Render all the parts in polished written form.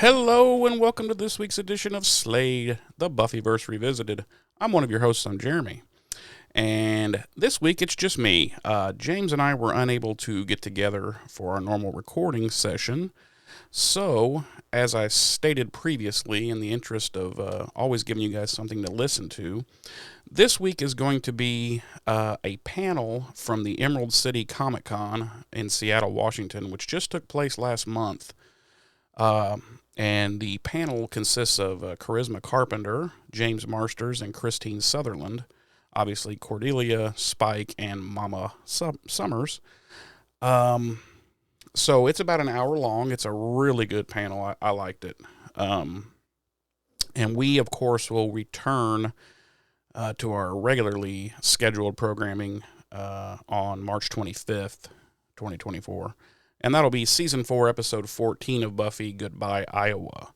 Hello and welcome to this week's edition of Slade, the Buffyverse Revisited. I'm one of your hosts, I'm Jeremy. And this week it's just me. James and I were unable to get together for our normal recording session. So, as I stated previously, in the interest of always giving you guys something to listen to, this week is going to be a panel from the Emerald City Comic Con in Seattle, Washington, which just took place last month. And the panel consists of Charisma Carpenter, James Marsters, and Kristine Sutherland. Obviously, Cordelia, Spike, and Mama Summers. So it's about an hour long. It's a really good panel. I liked it. And we, of course, will return to our regularly scheduled programming on March 25th, 2024. And that'll be Season 4, Episode 14 of Buffy, Goodbye, Iowa.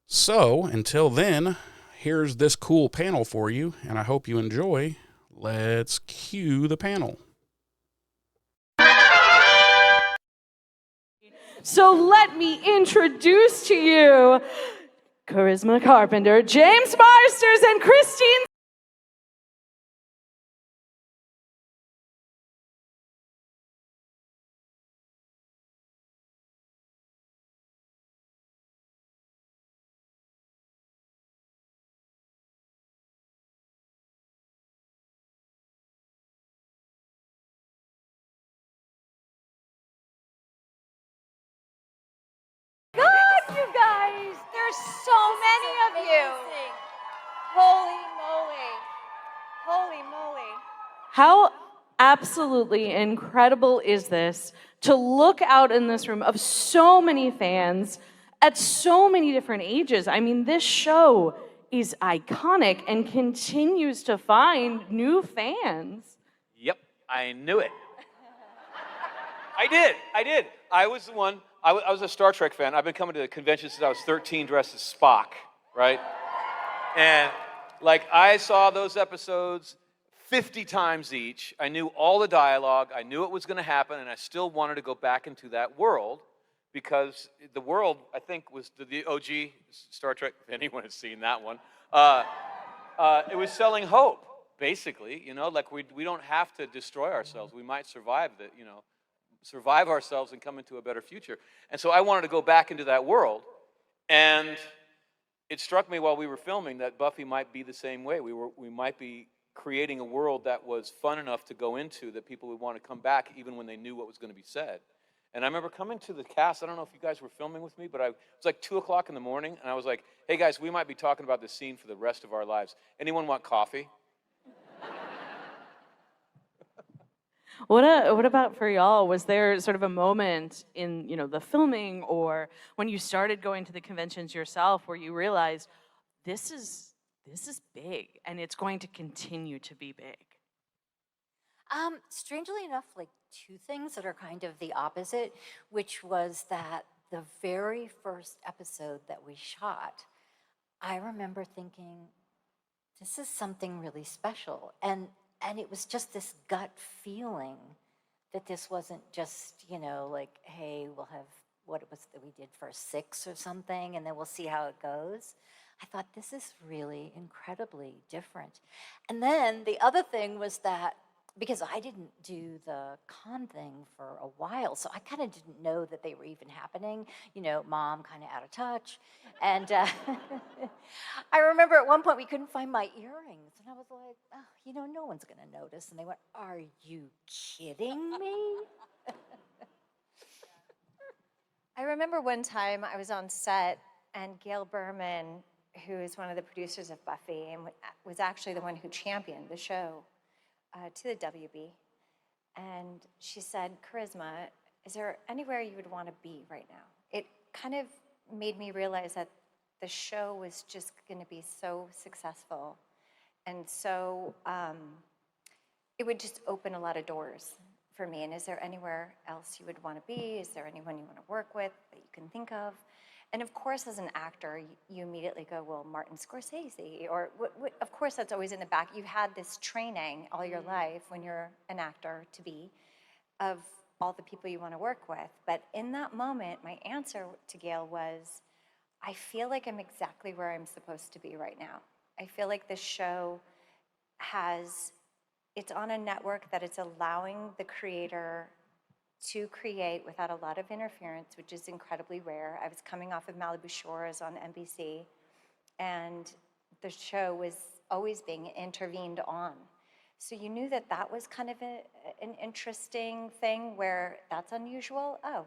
So, until then, here's this cool panel for you, and I hope you enjoy. Let's cue the panel. So let me introduce to you Charisma Carpenter, James Marsters, and Kristine. God, you guys, there's so many of you. Holy moly. Holy moly. How absolutely incredible is this to look out in this room of so many fans at so many different ages? I mean, this show is iconic and continues to find new fans. Yep, I knew it. I did. I was the one. I was a Star Trek fan. I've been coming to the convention since I was 13, dressed as Spock, right? And I saw those episodes 50 times each. I knew all the dialogue. I knew it was going to happen, and I still wanted to go back into that world because the world, I think, was the OG Star Trek. If anyone has seen that one, it was selling hope, basically. We don't have to destroy ourselves. We might survive survive ourselves and come into a better future. And so I wanted to go back into that world. And it struck me while we were filming that Buffy might be the same way. We might be creating a world that was fun enough to go into that people would want to come back even when they knew what was going to be said. And I remember coming to the cast. I don't know if you guys were filming with me, but it was like 2 o'clock in the morning. And I was like, hey guys, we might be talking about this scene for the rest of our lives. Anyone want coffee? What about for y'all? Was there sort of a moment in, the filming or when you started going to the conventions yourself where you realized this is big and it's going to continue to be big? Strangely enough, two things that are kind of the opposite, which was that the very first episode that we shot, I remember thinking, this is something really special. And it was just this gut feeling that this wasn't just, hey, we'll have what it was that we did for 6 or something, and then we'll see how it goes. I thought, this is really incredibly different. And then the other thing was that, because I didn't do the con thing for a while, so I kind of didn't know that they were even happening. Mom kind of out of touch. And I remember at one point we couldn't find my earrings. And I was like, no one's going to notice. And they went, are you kidding me? I remember one time I was on set and Gail Berman, who is one of the producers of Buffy and was actually the one who championed the show to the WB. And she said, Charisma, is there anywhere you would want to be right now? It kind of made me realize that the show was just going to be so successful. And so it would just open a lot of doors for me. And is there anywhere else you would want to be? Is there anyone you want to work with that you can think of? And of course, as an actor, you immediately go, well, Martin Scorsese, or of course, that's always in the back. You had this training all your life when you're an actor to be of all the people you want to work with. But in that moment, my answer to Gail was, I feel like I'm exactly where I'm supposed to be right now. I feel like this show it's on a network that it's allowing the creator to create without a lot of interference, which is incredibly rare. I was coming off of Malibu Shores on NBC, and the show was always being intervened on. So you knew that that was kind of an interesting thing where that's unusual. Oh,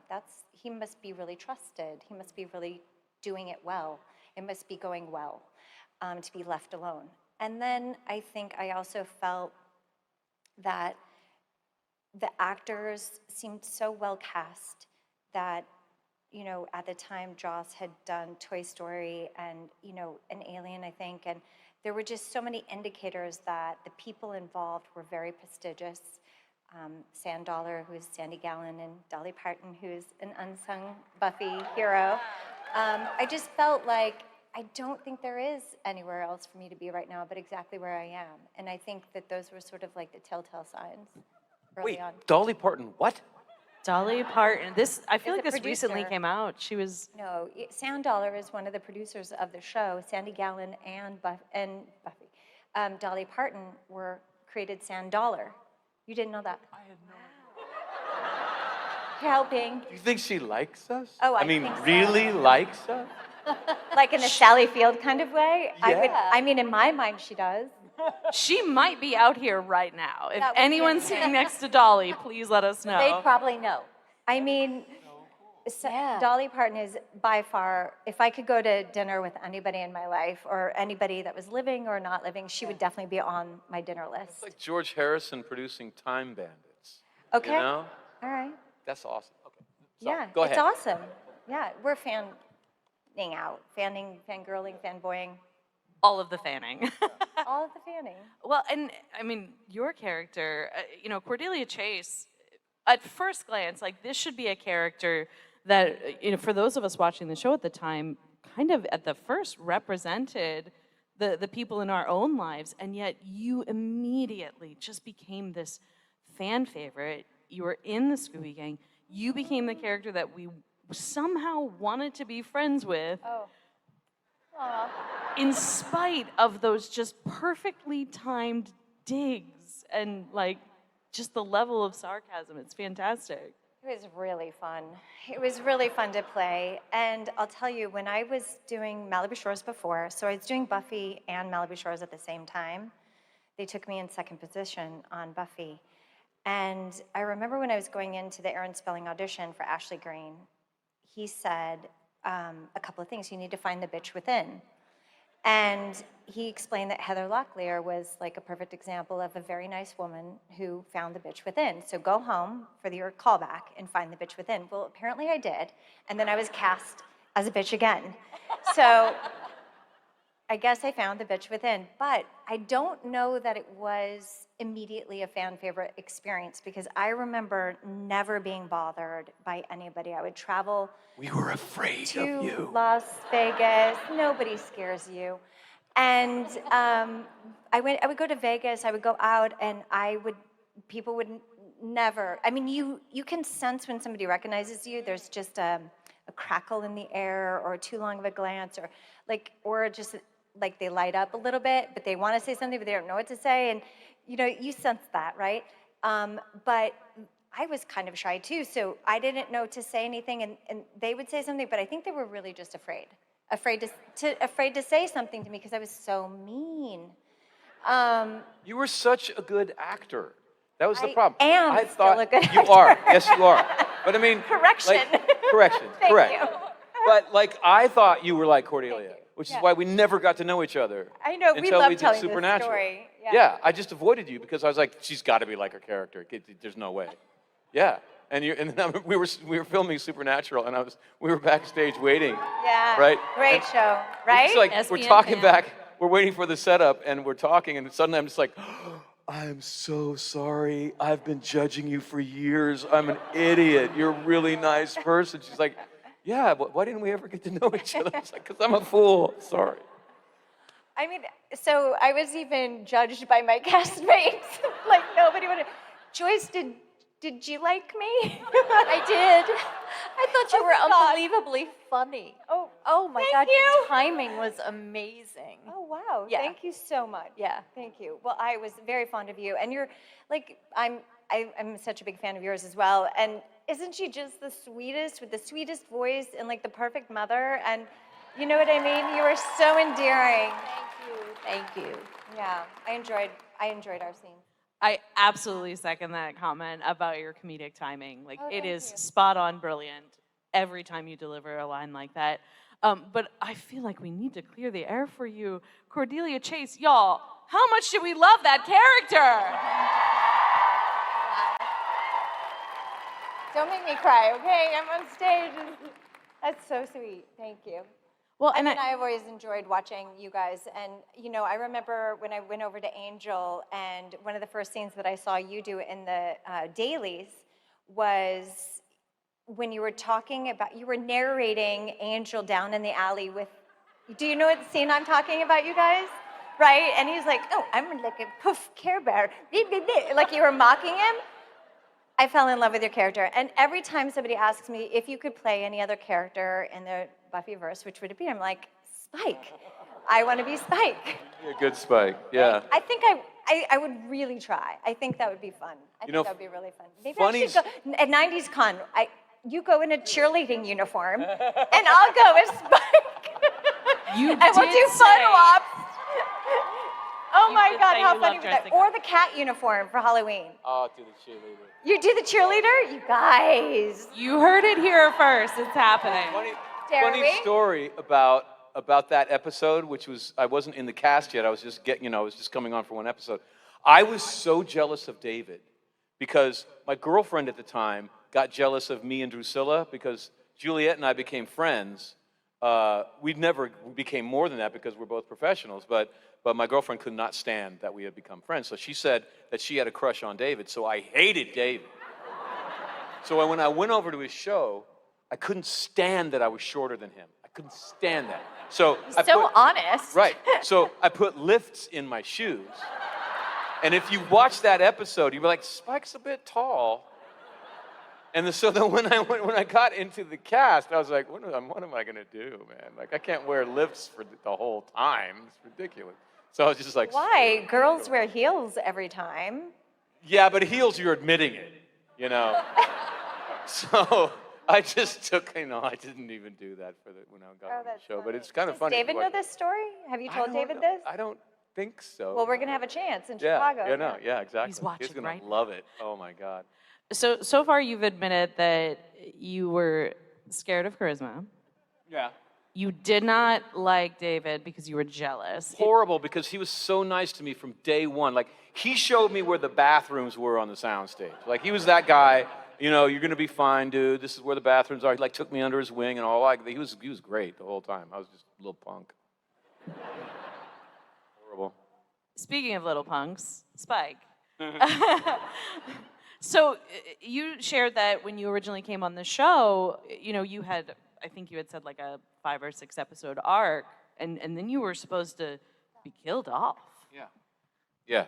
he must be really trusted. He must be really doing it well. It must be going well to be left alone. And then I think I also felt that the actors seemed so well cast that, you know, at the time Joss had done Toy Story and, you know, an Alien, I think, and there were just so many indicators that the people involved were very prestigious. Sam Dollar, who is Sandy Gallen, and Dolly Parton, who is an unsung Buffy hero. I just felt like I don't think there is anywhere else for me to be right now but exactly where I am. And I think that those were sort of like the telltale signs early Wait, on. Dolly Parton, what? Dolly Parton. I feel Is like a this recently producer. came out. She was. No, Sam Dollar is one of the producers of the show. Sandy Gallen and Buffy. Dolly Parton created Sam Dollar. You didn't know that? I had no idea. Helping. Do you think she likes us? Oh, I mean, think so. really likes us? Like in a Sally Field kind of way? Yeah. I mean, in my mind, she does. She might be out here right now. If That would be anyone's amazing. sitting next to Dolly, please let us know. They'd probably know. I mean, Yeah. Dolly Parton is by far, if I could go to dinner with anybody in my life or anybody that was living or not living, she would definitely be on my dinner list. It's like George Harrison producing Time Bandits. Okay. You know? All right. That's awesome. Okay. So, Yeah, go ahead. it's awesome. Yeah, we're fanning out, fangirling, fanboying, All of the fanning. all of the fanning. Well, and I mean, your character, you know, Cordelia Chase, at first glance, like this should be a character that, you know, for those of us watching the show at the time, kind of at the first represented the people in our own lives, and yet you immediately just became this fan favorite. You were in the Scooby Gang. You became the character that we somehow wanted to be friends with. Oh. Aw. In spite of those just perfectly timed digs and like just the level of sarcasm. It's fantastic. It was really fun. It was really fun to play. And I'll tell you, when I was doing Malibu Shores before, so I was doing Buffy and Malibu Shores at the same time, they took me in second position on Buffy. And I remember when I was going into the Aaron Spelling audition for Ashley Greene, he said a couple of things. You need to find the bitch within. And he explained that Heather Locklear was like a perfect example of a very nice woman who found the bitch within. So go home for your callback and find the bitch within. Well, apparently I did. And then I was cast as a bitch again. So I guess I found the bitch within. But I don't know that it was immediately a fan favorite experience because I remember never being bothered by anybody. I would travel We were afraid of to you. Las Vegas. Nobody scares you. And I would go to Vegas, I would go out, and people would never, I mean, you can sense when somebody recognizes you, there's just a crackle in the air or too long of a glance or just like they light up a little bit, but they want to say something, but they don't know what to say. And, you know, you sense that, right? But I was kind of shy too, so I didn't know to say anything, and they would say something, but I think they were really just afraid to say something to me because I was so mean. You were such a good actor. That was the I problem. am I still thought a good you actor. are. Yes, you are. But I mean, Correction. Correction. Thank Correct. you. But like, I thought you were like Cordelia, which is Yeah. why we never got to know each other. I know, we until love we did telling this Supernatural. story. Yeah, I just avoided you because I was like, she's got to be like her character. There's no way. Yeah, and then we were filming Supernatural, and we were backstage waiting. Yeah. Right? Great show, right? It's like we're SPN talking fan. back, we're waiting for the setup, and we're talking, and suddenly I'm just like, I'm so sorry. I've been judging you for years. I'm an idiot. You're a really nice person. She's like, yeah, but why didn't we ever get to know each other? I was like, because I'm a fool. Sorry. I mean, so I was even judged by my castmates. Like nobody would. Joyce, did you like me? I did. I thought you Oh, were God. unbelievably funny. Oh, Oh my Thank God, you. your timing was amazing. Oh, wow. Yeah. Thank you so much. Yeah. Thank you. Well, I was very fond of you. And you're like, I'm such a big fan of yours as well. And isn't she just the sweetest with the sweetest voice and like the perfect mother? And you know what I mean? You were so endearing. Thank you. Yeah, I enjoyed our scene. I absolutely second that comment about your comedic timing. Like, Oh, it thank is you. spot on brilliant every time you deliver a line like that. But I feel like we need to clear the air for you. Cordelia Chase, y'all, how much do we love that character? Don't make me cry, okay? I'm on stage. That's so sweet. Thank you. Well, I and mean, I've always enjoyed watching you guys. And, you know, I remember when I went over to Angel, and one of the first scenes that I saw you do in the dailies was when you were talking about, you were narrating Angel down in the alley with, do you know what scene I'm talking about, you guys? Right? And he's like, oh, I'm like a poof Care Bear. Like you were mocking him. I fell in love with your character. And every time somebody asks me if you could play any other character in the Buffyverse, which would it be? I'm like, Spike. I want to be Spike. You're a good Spike. Yeah. I think I would really try. I think that would be fun. I think know, that would be really fun. Maybe funny I should go at 90s Con. You go in a cheerleading uniform, and I'll go as Spike. you And we'll did do say- photo ops. Oh You my did God, say how you funny love was that? dressing Or up. the cat uniform for Halloween. Oh, to the cheerleader. You do the cheerleader? You guys. You heard it here first. It's happening. Dare Funny we? story about that episode, which was I wasn't in the cast yet. I was just I was just coming on for one episode. I was so jealous of David because my girlfriend at the time got jealous of me and Drusilla because Juliet and I became friends. We never became more than that because we're both professionals, but my girlfriend could not stand that we had become friends. So she said that she had a crush on David, so I hated David. So when I went over to his show, I couldn't stand that I was shorter than him. I couldn't stand that. So I So put, honest. right. So I put lifts in my shoes. And if you watch that episode, you'd be like, Spike's a bit tall. And so then when I got into the cast, I was like, what am I gonna do, man? Like I can't wear lifts for the whole time. It's ridiculous. So I was just like, Why? Girls wear heels every time. yeah, but heels, you're admitting it, you know. So I just took, I didn't even do that when I got on the that's show. But funny. it's kind of Does funny. David know this story? Have you told David this? I don't think so. Well, we're going to have a chance in yeah, Chicago. yeah, no, yeah, exactly. He's watching gonna right love it. Oh my God. So far you've admitted that you were scared of charisma. Yeah. You did not like David because you were jealous. Horrible because he was so nice to me from day one. Like he showed me where the bathrooms were on the soundstage. Like he was that guy. You're gonna be fine, dude. This is where the bathrooms are. He like took me under his wing and all. Like he was great the whole time. I was just a little punk. Horrible. Speaking of little punks, Spike. So you shared that when you originally came on the show, you had, I think you had said like a 5 or 6 episode arc, and then you were supposed to be killed off. Yeah. Yeah.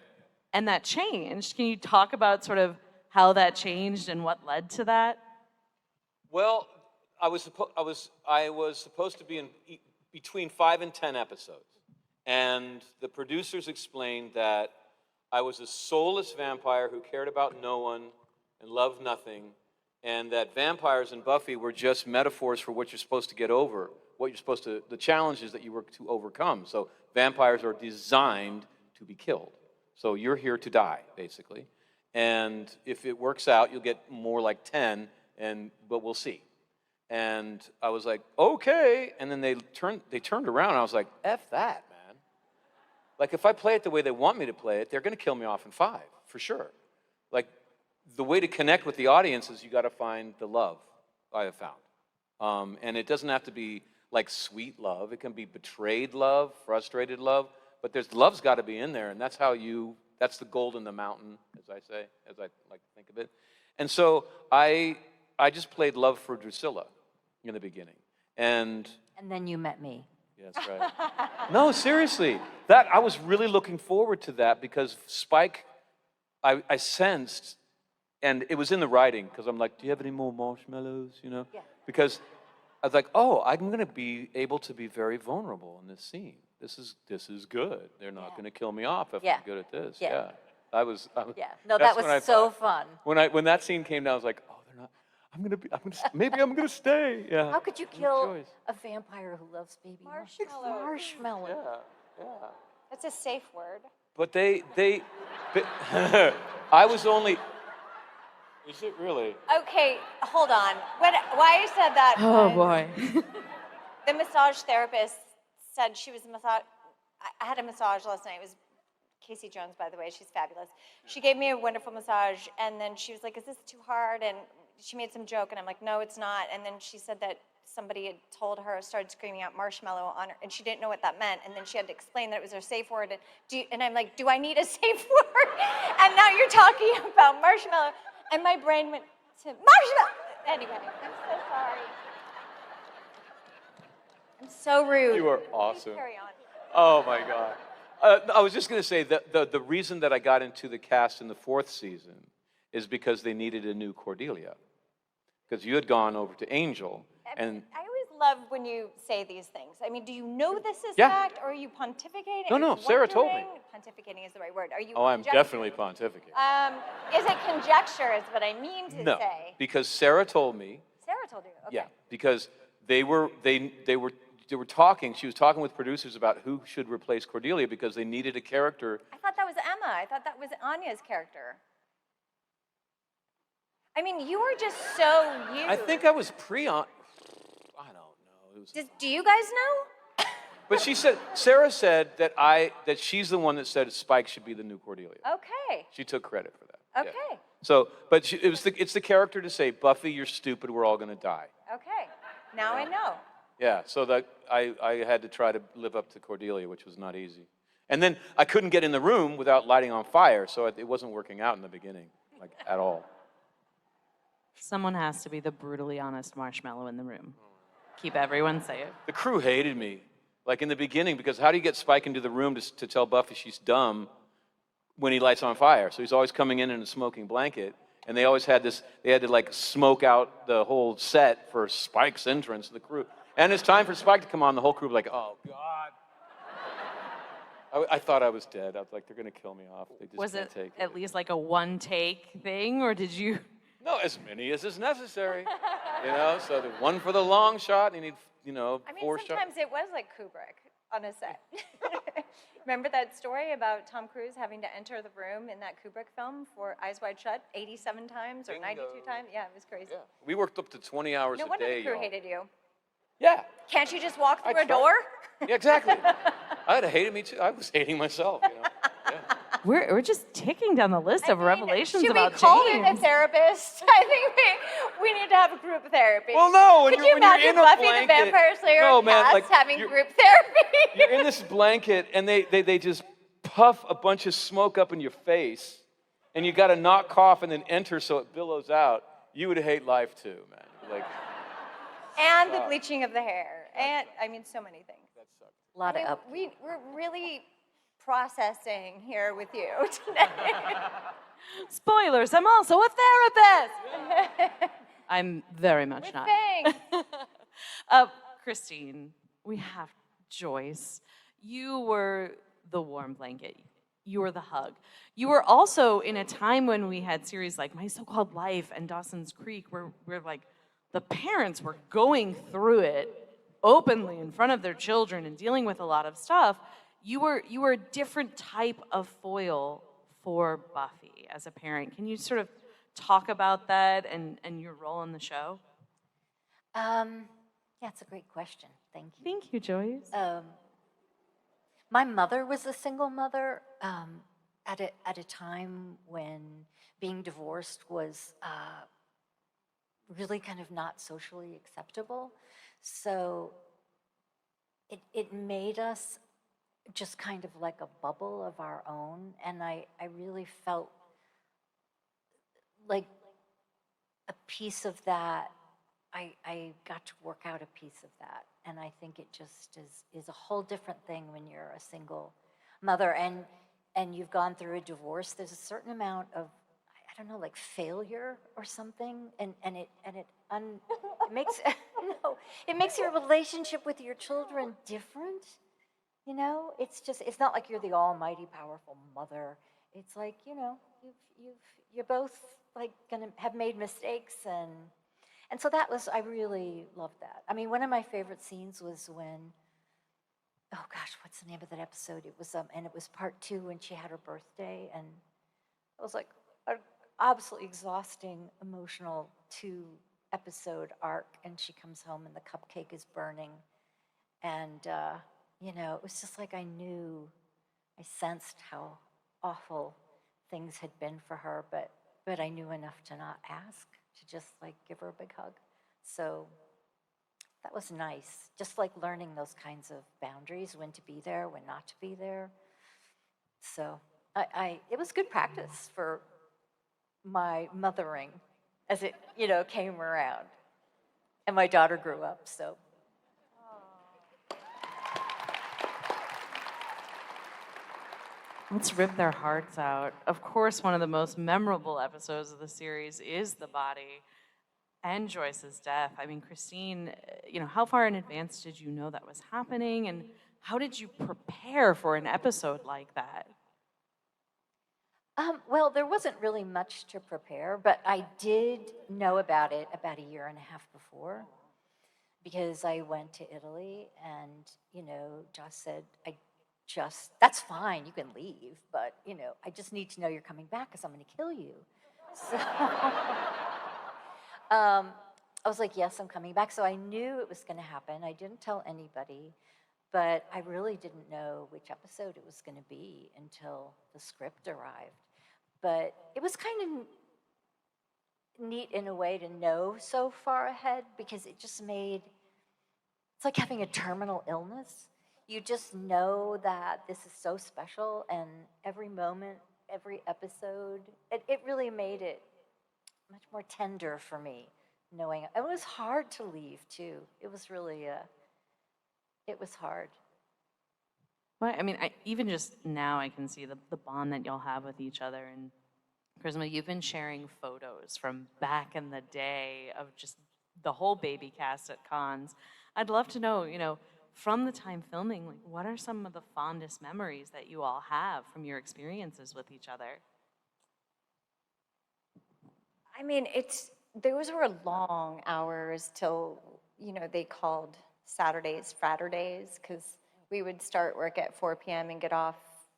And that changed. Can you talk about sort of how that changed and what led to that? Well, I was supposed to be in between 5 and 10 episodes, and the producers explained that I was a soulless vampire who cared about no one and loved nothing, and that vampires and Buffy were just metaphors for what you're supposed to get over, the challenges that you were to overcome. So vampires are designed to be killed. So you're here to die, basically. And if it works out, you'll get more like 10, but we'll see. And I was like, okay. And then they turned around, and I was like, F that, man. Like, if I play it the way they want me to play it, they're going to kill me off in 5, for sure. Like, the way to connect with the audience is you got to find the love, I have found. And it doesn't have to be, like, sweet love. It can be betrayed love, frustrated love. But love's got to be in there, and that's the gold in the mountain, as I say, as I like to think of it. And so I just played love for Drusilla in the beginning. And then you met me. yes, right. No, seriously. I was really looking forward to that because Spike, I sensed, and it was in the writing, because I'm like, do you have any more marshmallows, Yeah. Because I was like, oh, I'm going to be able to be very vulnerable in this scene. This is good. They're not going to kill me off if I'm good at this. Yeah. I was Yeah. No, that's that when I was so thought- fun. When that scene came down, I was like, oh, they're not. Maybe I'm gonna stay. Yeah. How could you No kill choice. a vampire who loves baby Marshmallow. marshmallow? Yeah. That's a safe word. But I was only. Is it really? Okay, hold on. Why I said that Oh was boy. the massage therapist said she was I had a massage last night. It was Casey Jones, by the way. She's fabulous. She gave me a wonderful massage, and then she was like, "Is this too hard?" And she made some joke, and I'm like, "No, it's not." And then she said that somebody had told her, started screaming out marshmallow on her, and she didn't know what that meant. And then she had to explain that it was her safe word. And I'm like, "Do I need a safe word?" And now you're talking about marshmallow, and my brain went to marshmallow. Anyway, I'm so sorry. I'm so rude. You are Please awesome. carry on. Oh my God. I was just gonna say that the reason that I got into the cast in the 4th season is because they needed a new Cordelia, because you had gone over to Angel, and I always love when you say these things. I mean, do you know this is Yeah. fact, or are you pontificating? No, Are no, you Sarah told me. wondering? Pontificating is the right word. Are you? oh, I'm conjecturing? definitely pontificating. Is it conjecture? Is what I mean to No, say. because Sarah told me. Sarah told you. Okay. Yeah, because they were talking. She was talking with producers about who should replace Cordelia because they needed a character. I thought that was Emma. I thought that was Anya's character. I mean, you are just so you. I think I was on. I don't know. It was, Do you guys know? but Sarah said that she's the one that said Spike should be the new Cordelia. Okay. She took credit for that. Yeah. Okay. So, but it's the character to say, Buffy, you're stupid. We're all gonna die. Okay. Now I know. Yeah. So that I had to try to live up to Cordelia, which was not easy. And then I couldn't get in the room without lighting on fire, so it wasn't working out in the beginning, like at all. Someone has to be the brutally honest marshmallow in the room. Keep everyone safe. The crew hated me, like in the beginning, because how do you get Spike into the room to tell Buffy she's dumb when he lights on fire? So he's always coming in a smoking blanket, and they always had this, they had to like smoke out the whole set for Spike's entrance to the crew. And it's time for Spike to come on, the whole crew was like, oh God. I thought I was dead. I was like, they're gonna kill me off. They just Was can't it take at least like a one take thing, or did you? No, as many as is necessary. So the one for the long shot, and you need, I mean, 4 shots. sometimes it was like Kubrick on a set. Remember that story about Tom Cruise having to enter the room in that Kubrick film for Eyes Wide Shut 87 times or 92 times? Yeah, it was crazy. Yeah. We worked up to 20 hours No a wonder day, the crew y'all. hated you. Yeah. Can't you just walk I through a tried. door? Yeah, exactly. I'd have hated me too. I was hating myself. Yeah. We're just ticking down the list of revelations should about we call James. in a therapist? I think we need to have a group therapy. Well, no. Could you imagine in a Buffy blanket, the Vampire Slayer no, and man, cast like, having you're- group therapy? You're in this blanket, and they just puff a bunch of smoke up in your face, and you got to not cough and then enter so it billows out. You would hate life too, man. Like, And the bleaching of the hair. And, I mean, so many things. that sucked. A lot I mean, of up. we're really processing here with you today. Spoilers, I'm also a therapist. I'm very much not. Thanks. Kristine, we have Joyce. You were the warm blanket. You were the hug. You were also in a time when we had series like My So-Called Life and Dawson's Creek, where like the parents were going through it openly in front of their children and dealing with a lot of stuff. You were a different type of foil for Buffy as a parent. Can you sort of talk about that and your role in the show? Yeah, it's a great question. Thank you. Thank you, Joyce. My mother was a single mother at a time when being divorced was really kind of not socially acceptable. So it made us just kind of like a bubble of our own. And I really felt like a piece of that, I got to work out a piece of that. And I think it just is a whole different thing when you're a single mother and you've gone through a divorce. There's a certain amount of, I don't know, like failure or something, and it makes no, it makes your relationship with your children different. You know, it's not like you're the almighty powerful mother. It's like, you know, you're both like gonna have made mistakes, and so I really loved that. I mean, one of my favorite scenes was when, oh gosh, what's the name of that episode? It was and it was part 2 when she had her birthday, and it was like an absolutely exhausting, emotional 2-episode arc, and she comes home and the cupcake is burning, and you know, it was just like I sensed how awful things had been for her, but I knew enough to not ask, to just like give her a big hug. So that was nice, just like learning those kinds of boundaries, when to be there, when not to be there. So it was good practice for my mothering as it, you know, came around. And my daughter grew up, so. Let's rip their hearts out. Of course, one of the most memorable episodes of the series is the body and Joyce's death. I mean, Kristine, you know, how far in advance did you know that was happening, and how did you prepare for an episode like that? Well, there wasn't really much to prepare, but I did know about it about a year and a half before, because I went to Italy, and, you know, Josh said, that's fine, you can leave, but, you know, I just need to know you're coming back because I'm going to kill you. So I was like, yes, I'm coming back. So I knew it was going to happen. I didn't tell anybody, but I really didn't know which episode it was going to be until the script arrived. But it was kind of neat in a way to know so far ahead, because it just it's like having a terminal illness. You just know that this is so special, and every moment, every episode, it really made it much more tender for me, knowing it was hard to leave too. It was really, it was hard. Well, I mean, even just now I can see the bond that y'all have with each other. And Charisma, you've been sharing photos from back in the day of just the whole baby cast at cons. I'd love to know, you know, from the time filming, like, what are some of the fondest memories that you all have from your experiences with each other? I mean, those were long hours till, you know, they called Saturdays Fraturdays, because we would start work at 4 p.m. and get off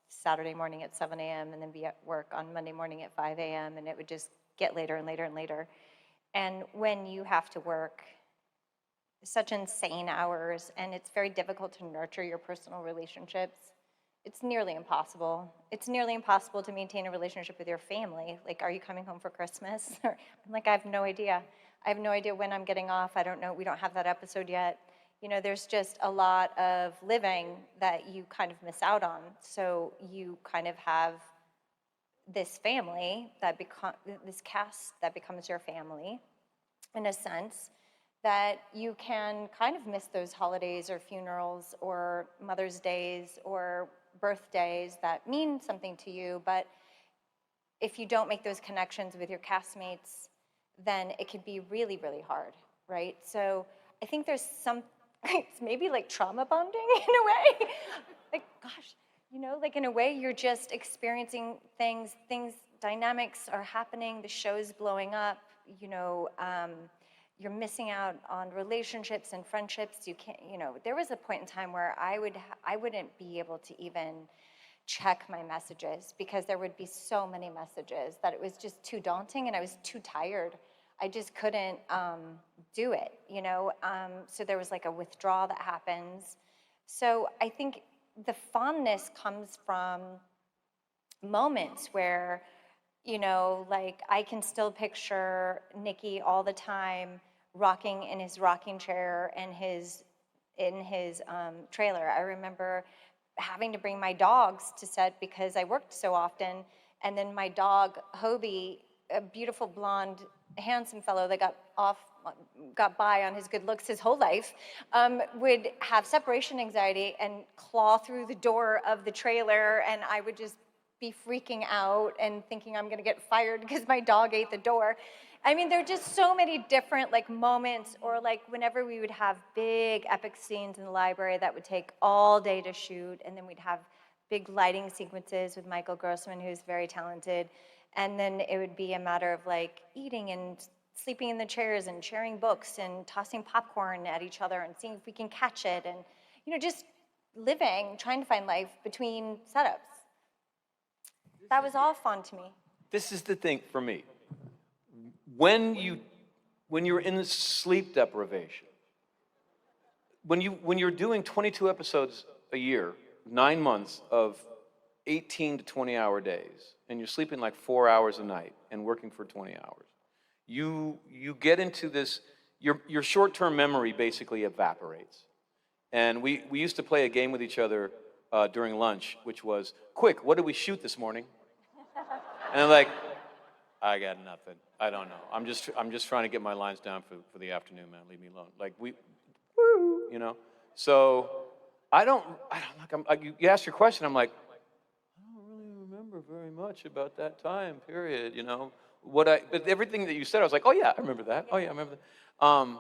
Saturday morning at 7 a.m. and then be at work on Monday morning at 5 a.m. and it would just get later and later and later. And when you have to work such insane hours, and it's very difficult to nurture your personal relationships, it's nearly impossible. It's nearly impossible to maintain a relationship with your family. Like, are you coming home for Christmas? I'm like, I have no idea. I have no idea when I'm getting off. I don't know. We don't have that episode yet. You know, there's just a lot of living that you kind of miss out on. So you kind of have this family this cast that becomes your family, in a sense, that you can kind of miss those holidays or funerals or Mother's Days or birthdays that mean something to you. But if you don't make those connections with your castmates, then it can be really, really hard, right? So I think there's it's maybe like trauma bonding in a way. Like, gosh, you know, like in a way you're just experiencing things, dynamics are happening, the show's blowing up, you know, you're missing out on relationships and friendships. You can't, you know, there was a point in time where I wouldn't be able to even check my messages, because there would be so many messages that it was just too daunting, and I was too tired. I just couldn't do it, you know? So there was like a withdrawal that happens. So I think the fondness comes from moments where, you know, like I can still picture Nicky all the time rocking in his rocking chair and in his trailer. I remember having to bring my dogs to set because I worked so often, and then my dog Hobie, a beautiful blonde, handsome fellow that got by on his good looks his whole life, would have separation anxiety and claw through the door of the trailer, and I would just be freaking out and thinking I'm gonna get fired because my dog ate the door. I mean, there are just so many different like moments, or like whenever we would have big epic scenes in the library that would take all day to shoot, and then we'd have big lighting sequences with Michael Grossman, who's very talented, and then it would be a matter of like eating and sleeping in the chairs and sharing books and tossing popcorn at each other and seeing if we can catch it, and just living, trying to find life between setups. That was all fun to me. This is the thing for me. When you're in sleep deprivation, when you're doing 22 episodes a year, 9 months of 18 to 20-hour days, and you're sleeping like 4 hours a night and working for 20 hours, you get into this, your short-term memory basically evaporates. And we used to play a game with each other during lunch, which was, quick, what did we shoot this morning? And I'm like, I got nothing. I don't know. I'm just trying to get my lines down for the afternoon, man. Leave me alone. Like So you asked your question. I'm like, I don't really remember very much about that time period. But everything that you said, I was like, oh yeah, I remember that. Oh yeah, I remember that.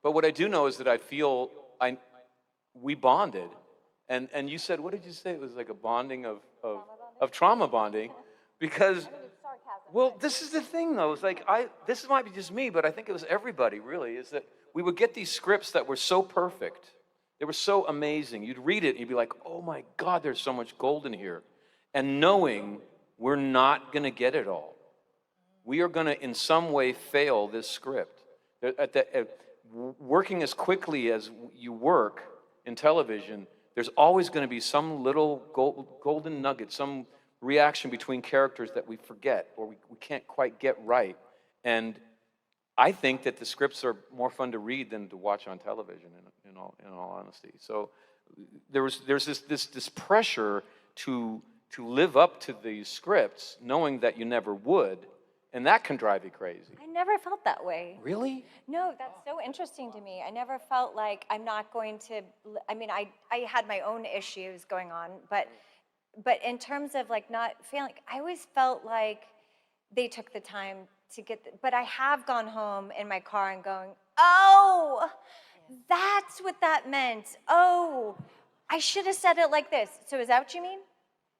But what I do know is that I feel we bonded, and you said, what did you say? It was like a bonding of trauma bonding, because. Well, this is the thing, though. It's like this might be just me, but I think it was everybody, really, is that we would get these scripts that were so perfect. They were so amazing. You'd read it, and you'd be like, oh, my God, there's so much gold in here. And knowing we're not going to get it all. We are going to, in some way, fail this script. Working as quickly as you work in television, there's always going to be some little golden nugget, some reaction between characters that we forget or we can't quite get right. And I think that the scripts are more fun to read than to watch on television, in all honesty. So there's this pressure to live up to these scripts, knowing that you never would, and that can drive you crazy. I never felt that way. Really? No, that's so interesting to me. I never felt like I'm not going to, I mean, I had my own issues going on, but in terms of like not feeling, I always felt like they took the time to but I have gone home in my car and going, oh, that's what that meant. Oh, I should have said it like this. So is that what you mean?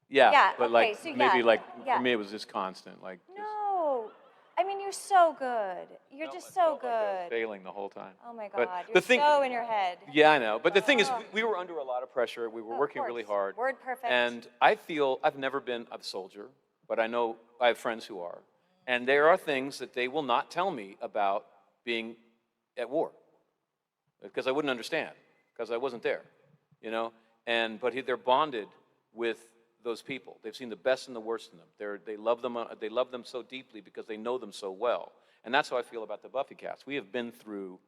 Yeah, but okay, like so maybe for me it was just constant. Like no, I mean you're so good. You're just so good. like I was failing the whole time. Oh my But God, the you're thing, so in your head. Yeah, I know. But the thing is, we were under a lot of pressure. We were Of working course. really hard. Word perfect. And I feel I've never been a soldier, but I know I have friends who are. And there are things that they will not tell me about being at war, because I wouldn't understand, because I wasn't there, But they're bonded with those people. They've seen the best and the worst in them. They love them. They love them so deeply because they know them so well. And that's how I feel about the Buffy cast. We have been through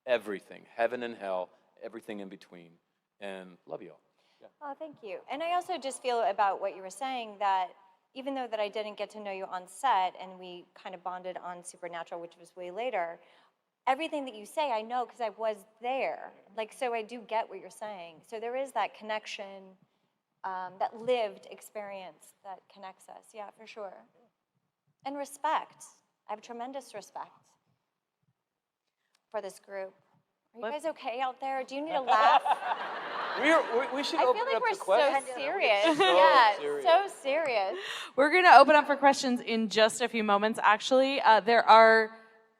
everything, heaven and hell, everything in between, and love you all. Yeah. Oh, thank you. And I also just feel about what you were saying, that even though that I didn't get to know you on set and we kind of bonded on Supernatural, which was way later, everything that you say I know because I was there. So I do get what you're saying. So there is that connection, that lived experience that connects us. Yeah, for sure. And respect. I have tremendous respect for this group. Are you guys okay out there? Do you need a laugh? We should I open feel like up we're to questions. so serious. Serious. So serious. We're going to open up for questions in just a few moments, actually. There are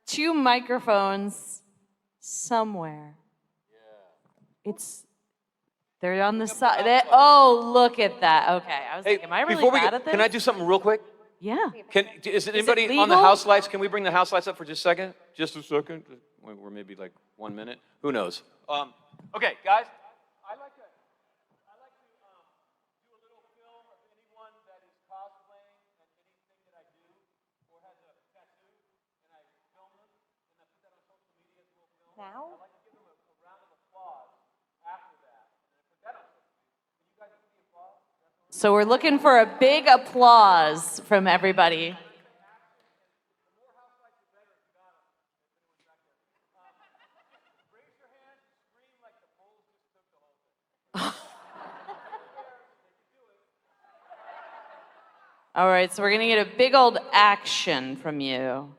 2 microphones somewhere. Yeah. They're on the side. Oh, look at that. Okay. I was like, am I really bad at this? Can I do something real quick? Yeah. Is anybody it on the legal? house lights? Can we bring the house lights up for just a second? Just a second? We're maybe like 1 minute. Who knows? Okay, guys. I'd like to do a little film of anyone that is cosplaying and anything that I do or has a tattoo, and I film them, and I put that on social media as a little film. Now? I'd like to give them a round of applause after that, and I put that on social media. Can you guys give me applause? So we're looking for a big applause from everybody. All right, so we're gonna get a big old action from you.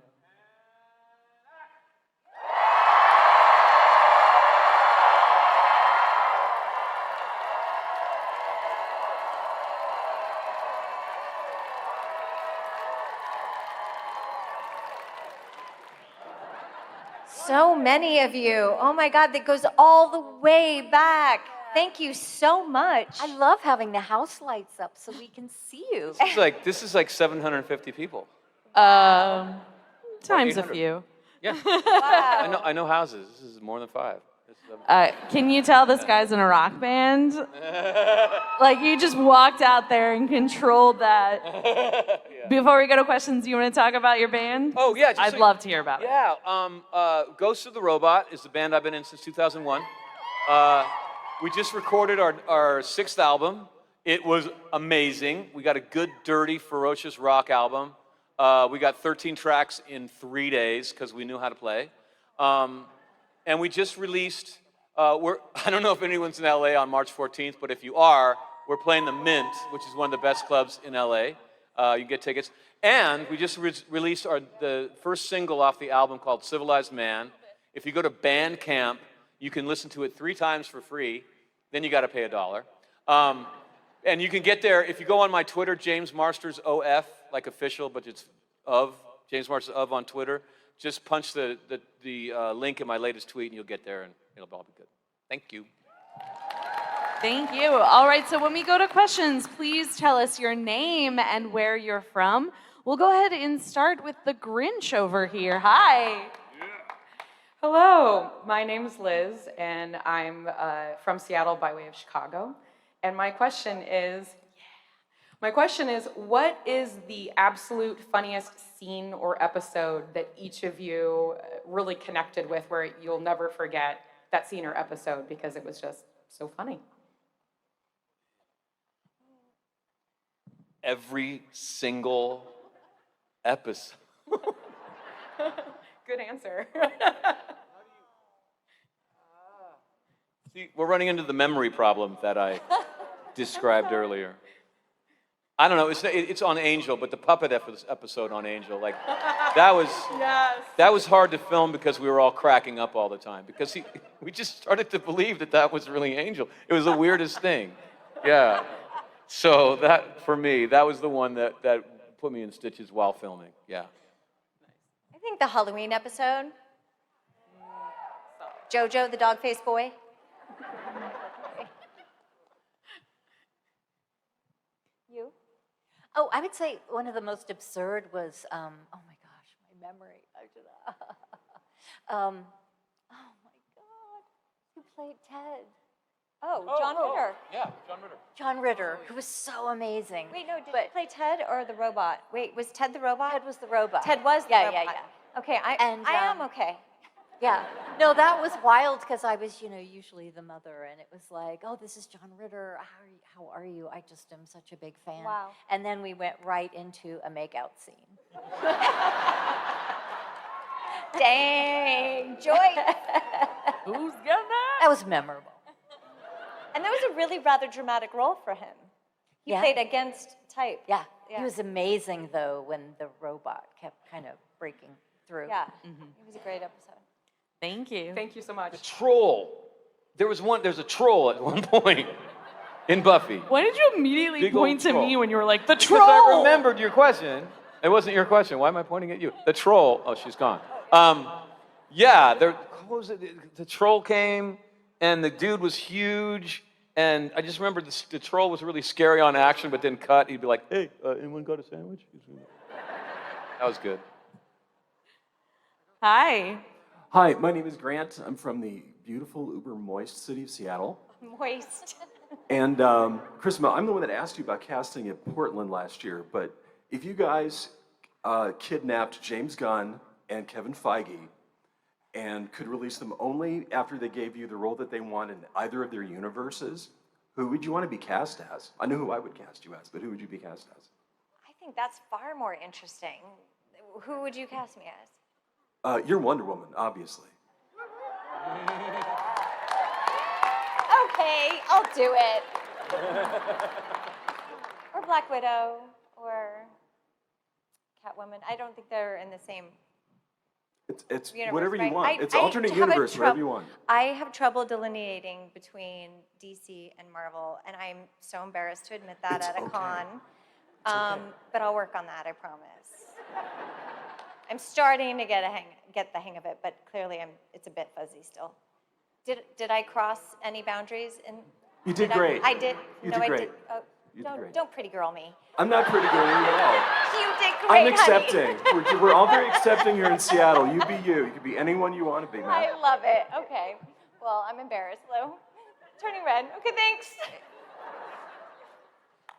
So many of you. Oh my God, that goes all the way back. Thank you so much. I love having the house lights up so we can see you. This is like 750 people. Times a 800. few. Yeah. Wow. I know houses. This is more than 5. Can you tell this guy's in a rock band? Like, you just walked out there and controlled that. Yeah. Before we go to questions, do you want to talk about your band? Oh, yeah. I'd love to hear about it. Yeah. Ghost of the Robot is the band I've been in since 2001. We just recorded our 6th album. It was amazing. We got a good, dirty, ferocious rock album. We got 13 tracks in 3 days because we knew how to play. And we just released, I don't know if anyone's in LA on March 14th, but if you are, we're playing the Mint, which is one of the best clubs in LA. You can get tickets. And we just released the first single off the album called Civilized Man. If you go to Bandcamp, you can listen to it 3 times for free. Then you got to pay $1. And you can get there, if you go on my Twitter, James Marsters OF, like official, but it's of, James Marsters of on Twitter. Just punch the link in my latest tweet and you'll get there and it'll all be good. Thank you. Thank you. All right, so when we go to questions, please tell us your name and where you're from. We'll go ahead and start with the Grinch over here. Hi. Hello, my name is Liz, and I'm from Seattle by way of Chicago. And my question is, what is the absolute funniest scene or episode that each of you really connected with, where you'll never forget that scene or episode because it was just so funny? Every single episode. Good answer. See, we're running into the memory problem that I described earlier. I don't know, it's on Angel, but the puppet episode on Angel, like, that was hard to film because we were all cracking up all the time, because we just started to believe that was really Angel. It was the weirdest thing. Yeah. So that, for me, that was the one that put me in stitches while filming, yeah. I think the Halloween episode. Jojo, the dog-faced boy. You? Oh, I would say one of the most absurd was, oh my gosh, my memory. Oh my God, who played Ted? Oh, John Ritter. Yeah, John Ritter. John Ritter, who was so amazing. Wait, no, did you play Ted or the robot? Wait, was Ted the robot? Ted was the robot. Ted was the robot. Yeah. Okay, I am okay. Yeah, no, that was wild because I was, usually the mother, and it was like, oh, this is John Ritter. How are you? I just am such a big fan. Wow. And then we went right into a makeout scene. Dang, joy. Who's getting that? That was memorable. And that was a really rather dramatic role for him. He played against type. Yeah. Yeah. He was amazing, though, when the robot kept kind of breaking through. Yeah, it was a great episode. Thank you. Thank you so much. The troll. There's a troll at one point in Buffy. Why did you immediately Big point to old troll. me when you were like, the troll? Because I remembered your question. It wasn't your question. Why am I pointing at you? The troll. Oh, she's gone. Yeah, what was it? The troll came, and the dude was huge, and I just remember the troll was really scary on action, but then cut. He'd be like, hey, anyone got a sandwich? That was good. Hi. Hi, my name is Grant. I'm from the beautiful, uber moist city of Seattle. Moist. And Chrisma, I'm the one that asked you about casting at Portland last year, but if you guys kidnapped James Gunn and Kevin Feige and could release them only after they gave you the role that they want in either of their universes, who would you want to be cast as? I know who I would cast you as, but who would you be cast as? I think that's far more interesting. Who would you cast me as? You're Wonder Woman, obviously. Okay, I'll do it. Or Black Widow. or Catwoman. I don't think they're in the same It's universe, whatever you right? want. It's I alternate have a universe, whatever you want. I have trouble delineating between DC and Marvel, and I'm so embarrassed to admit that It's at a okay. con. But I'll work on that, I promise. I'm starting to get the hang of it, but clearly it's a bit fuzzy still. Did I cross any boundaries? You did great. I did. You no, did I great. did. Oh, You did great. don't pretty girl me. I'm not pretty girl at all. You did great, I'm honey. accepting. We're all very accepting here in Seattle. You be you. You can be anyone you want to be, man. I love it. Okay. Well, I'm embarrassed, Lou. Turning red. Okay, thanks.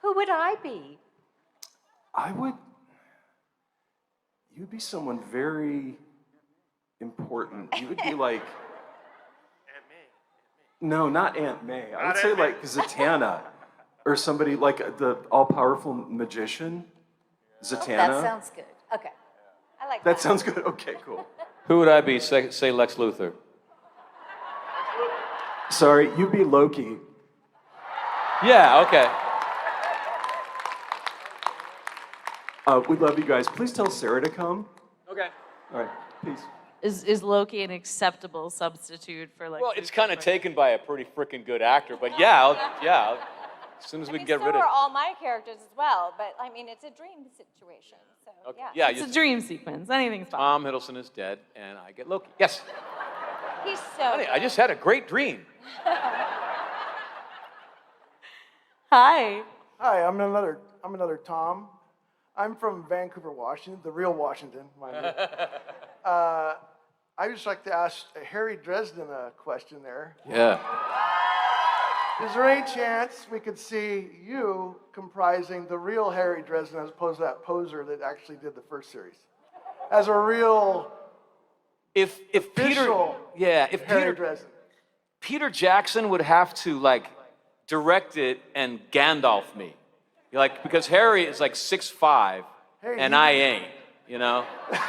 Who would I be? You'd be someone very important. You would be like, no, not Aunt May. I would say like Zatanna, or somebody like the all-powerful magician, Zatanna. That sounds good. Okay. I like That sounds good. Okay, cool. Who would I be? Say Lex Luthor. Sorry, you'd be Loki. Yeah, okay. We love you guys. Please tell Sarah to come. Okay. All right, peace. Is Loki an acceptable substitute for like? Well, it's kind of taken by a pretty freaking good actor, but yeah, as soon as we can get rid so of are all my characters as well, but I mean, it's a dream situation, so Okay. yeah. Yeah, It's a dream sequence. Anything's possible. Tom Hiddleston is dead, and I get Loki. Yes. He's so Honey, I just had a great dream. Hi. Hi, I'm another Tom. I'm from Vancouver, Washington, the real Washington, mind you. I'd just like to ask Harry Dresden a question there. Yeah. Is there any chance we could see you comprising the real Harry Dresden as opposed to that poser that actually did the first series? As a real If Peter, official if Harry Dresden. Peter Jackson would have to like direct it and Gandalf me, like because Harry is like 6'5", and I ain't, you know.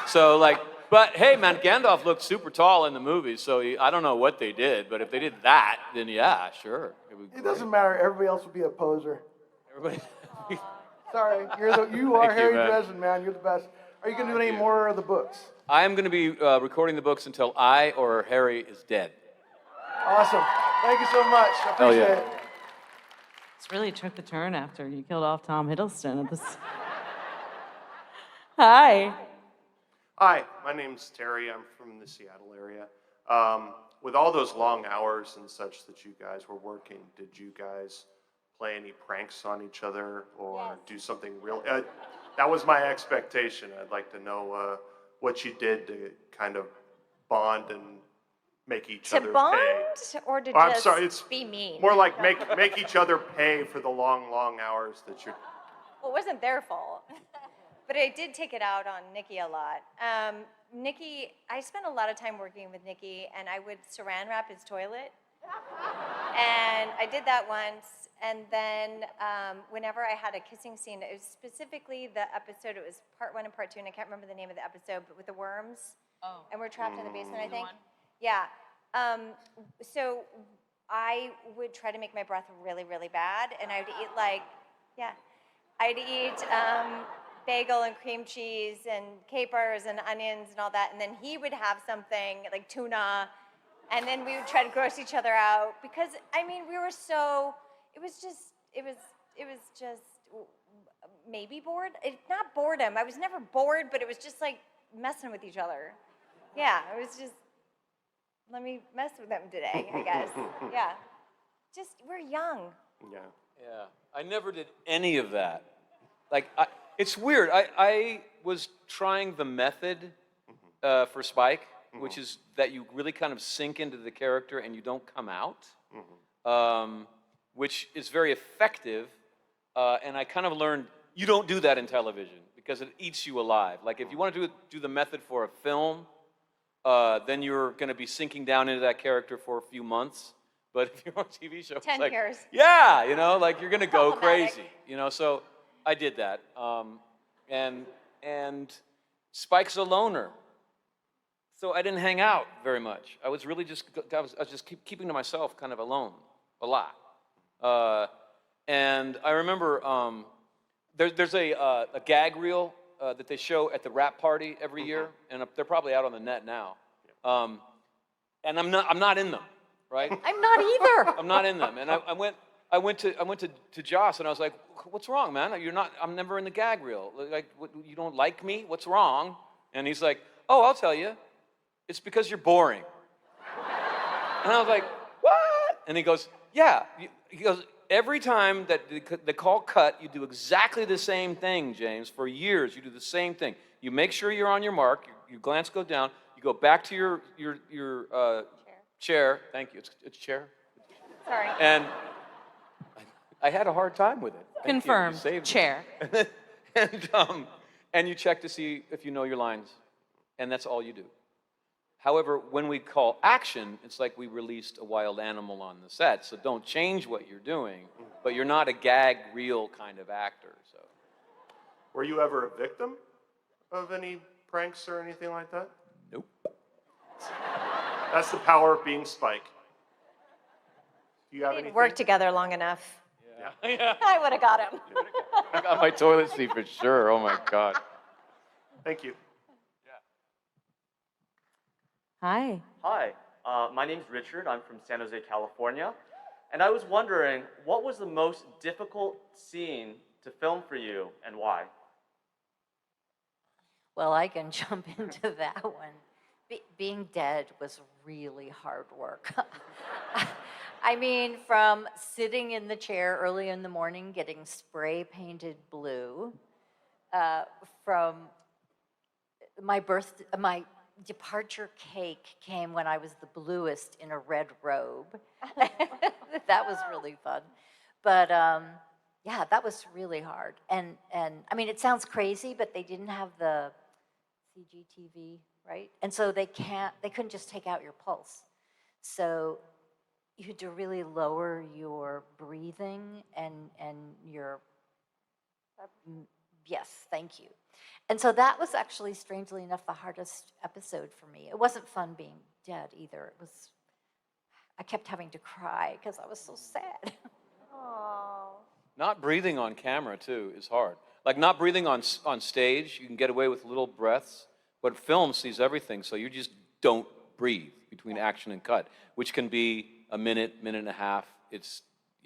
So like, but hey, man, Gandalf looked super tall in the movie, so I don't know what they did, but if they did that, then yeah, sure. It doesn't matter. Everybody else would be a poser. Everybody. Sorry, you are Thank you, Harry man. Dresden, man. You're the best. Are you going to do any more of the books? I am going to be recording the books until I or Harry is dead. Awesome. Thank you so much. I Hell yeah. appreciate it. This really took the turn after you killed off Tom Hiddleston at this. Hi. Hi, my name's Terry. I'm from the Seattle area. With all those long hours and such that you guys were working, did you guys play any pranks on each other or do something real? That was my expectation. I'd like to know what you did to kind of bond and make each To other bond pay. or to Oh, I'm just sorry, it's be mean? more like make each other pay for the long hours that you're. Well, it wasn't their fault. But I did take it out on Nikki a lot. Nikki, I spent a lot of time working with Nikki, and I would saran wrap his toilet. And I did that once. And then whenever I had a kissing scene, it was specifically the episode, it was part 1 and part 2, and I can't remember the name of the episode, but with the worms. Oh. And we're trapped in the basement, I The think. one? Yeah. So I would try to make my breath really, really bad, and I would eat I'd eat bagel and cream cheese and capers and onions and all that, and then he would have something like tuna, and then we would try to gross each other out because I mean we were so it was just maybe bored. Not boredom. I was never bored, but it was just like messing with each other. Yeah, it was just let me mess with them today, I guess. Yeah, just we're young. Yeah. Yeah, I never did any of that. Like, it's weird. I was trying the method for Spike, which is that you really kind of sink into the character and you don't come out, which is very effective. And I kind of learned you don't do that in television because it eats you alive. Like, if you want to do the method for a film, then you're going to be sinking down into that character for a few months. But if you're on a TV show, 10 it's like, years. yeah, you know, like you're gonna go Problematic. crazy, you know. So I did that, and Spike's a loner, so I didn't hang out very much. I was really just I was just keeping to myself, kind of alone, a lot. And I remember There's a gag reel that they show at the rap party every year, and they're probably out on the net now. And I'm not in them, right? I'm not either. I'm not in them. And I went to Joss, and I was like, "What's wrong, man? I'm never in the gag reel. Like, you don't like me? What's wrong?" And he's like, "Oh, I'll tell you. It's because you're boring." And I was like, "What?" And he goes, "Yeah." He goes, "Every time that they call cut, you do exactly the same thing, James. For years, you do the same thing. You make sure you're on your mark. Your glance go down. You go back to your chair. Thank you. It's chair. Sorry. And I had a hard time with it. Confirmed. You saved Chair. it. And you check to see if you know your lines, and that's all you do. However, when we call action, it's like we released a wild animal on the set. So don't change what you're doing, but you're not a gag reel kind of actor. So, Were you ever a victim of any pranks or anything like that? nope. That's the power of being Spike. Do you have We anything? didn't work together long enough. Yeah. I would have got him. I got my toilet seat for sure. Oh my God. Thank you. Hi. Hi, my name's Richard. I'm from San Jose, California. And I was wondering, what was the most difficult scene to film for you and why? Well, I can jump into that one. Being dead was really hard work. I mean, from sitting in the chair early in the morning getting spray painted blue, from my departure cake came when I was the bluest in a red robe. That was really fun. But yeah, that was really hard. And I mean, it sounds crazy, but they didn't have the CGTV, right? And so they couldn't just take out your pulse. So you had to really lower your breathing and your, yes, thank you. And so that was actually, strangely enough, the hardest episode for me. It wasn't fun being dead either. I kept having to cry because I was so sad. Oh. Not breathing on camera, too, is hard. Like not breathing on stage, you can get away with little breaths, but film sees everything, so you just don't breathe between action and cut, which can be a minute, minute and a half.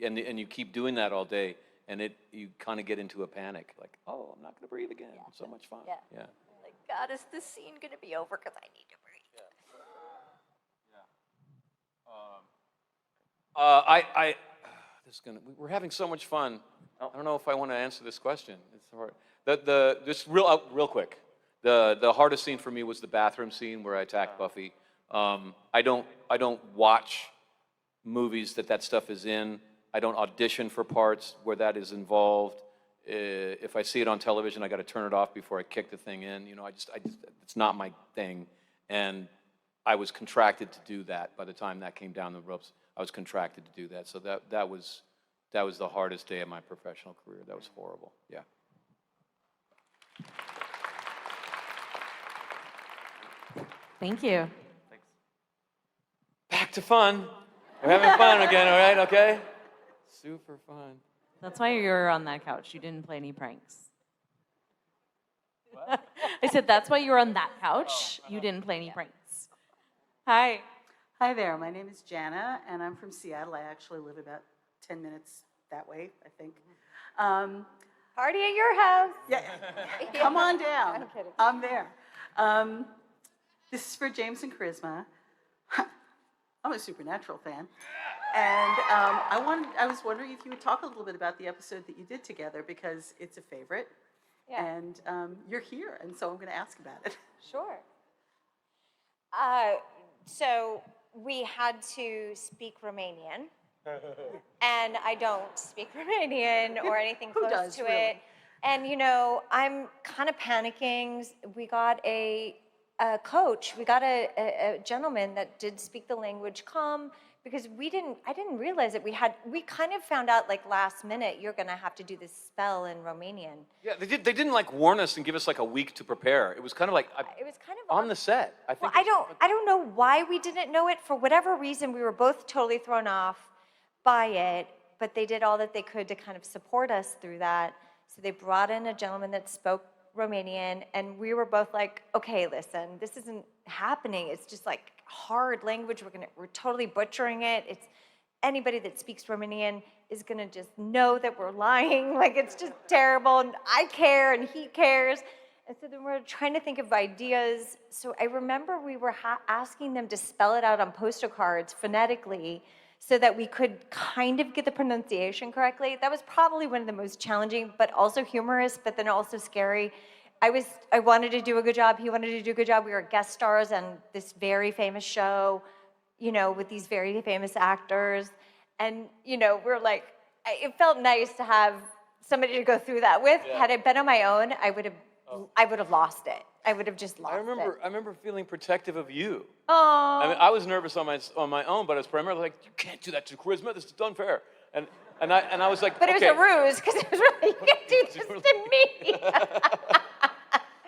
And you keep doing that all day, and you kind of get into a panic, like, oh, I'm not going to breathe again. It's so much fun. Yeah. Like, God, is this scene going to be over because I need to breathe? We're having so much fun. I don't know if I want to answer this question. It's hard. Just real quick. The hardest scene for me was the bathroom scene where I attacked Buffy. I don't watch movies that stuff is in. I don't audition for parts where that is involved. If I see it on television, I got to turn it off before I kick the thing in. You know, I just it's not my thing. And I was contracted to do that. By the time that came down the ropes, I was contracted to do that. So that was the hardest day of my professional career. That was horrible. Yeah. Thank you. Thanks. Back to fun. We're having fun again, all right? Okay? Super fun. That's why you're on that couch. You didn't play any pranks. What? I said that's why you're on that couch. You didn't play any pranks. Hi. Hi there, my name is Jana, and I'm from Seattle. I actually live about 10 minutes that way, I think. Party at your house. Yeah, come on down. I'm kidding. I'm there. This is for James and Charisma. I'm a Supernatural fan. And I was wondering if you would talk a little bit about the episode that you did together, because it's a favorite. Yeah. And you're here, and so I'm going to ask about it. Sure. So we had to speak Romanian, and I don't speak Romanian or anything Who close does, to really? it. And you know, I'm kind of panicking. We got a coach. We got a gentleman that did speak the language come, because I didn't realize it. We kind of found out like last minute, you're gonna have to do this spell in Romanian. Yeah, they didn't like warn us and give us like a week to prepare. It was kind of like It was kind of on the set. I think. Well, I don't know why we didn't know it. For whatever reason, we were both totally thrown off by it, but they did all that they could to kind of support us through that. So they brought in a gentleman that spoke Romanian, and we were both like, okay, listen, this isn't happening. It's just like hard language. We're totally butchering it. It's anybody that speaks Romanian is gonna just know that we're lying. Like, it's just terrible, and I care, and he cares. And so then we're trying to think of ideas. So I remember we were asking them to spell it out on postal cards phonetically so that we could kind of get the pronunciation correctly. That was probably one of the most challenging, but also humorous, but then also scary. I wanted to do a good job. He wanted to do a good job. We were guest stars on this very famous show, with these very famous actors. And, we're like, it felt nice to have somebody to go through that with. Yeah. Had I been on my own, I would have lost it. I would have just lost it. I remember feeling protective of you. Oh. I mean, I was nervous on my own, but I was primarily like, you can't do that to Charisma. This is unfair. And I was like, but it was a ruse, because it was really, you can't do this to me.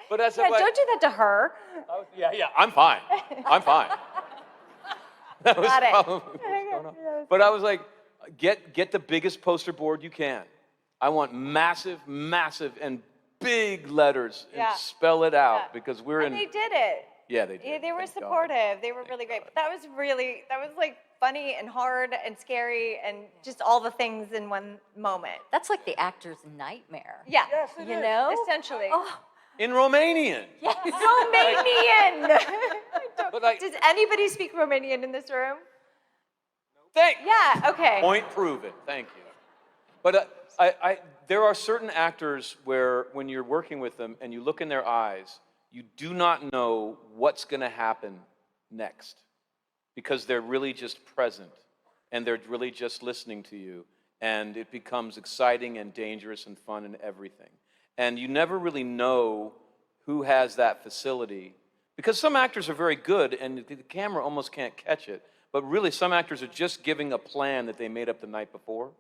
But that's don't do that to her. Yeah, I'm fine. I'm fine. That was Got it. probably what was going on. But I was like, get the biggest poster board you can. I want massive, and big letters and spell it out because we're in. And they did it. Yeah, they did. Yeah, they were supportive. They were really great. But that was like funny and hard and scary and just all the things in one moment. That's like the actor's nightmare. Yeah. Yes, it you is. know? Essentially. Oh. In Romanian. Yes. Romanian. But does anybody speak Romanian in this room? Yeah, okay. Point proven. Thank you. But there are certain actors where when you're working with them and you look in their eyes, you do not know what's going to happen next because they're really just present and they're really just listening to you, and it becomes exciting and dangerous and fun and everything. And you never really know who has that facility because some actors are very good and the camera almost can't catch it, but really some actors are just giving a plan that they made up the night before.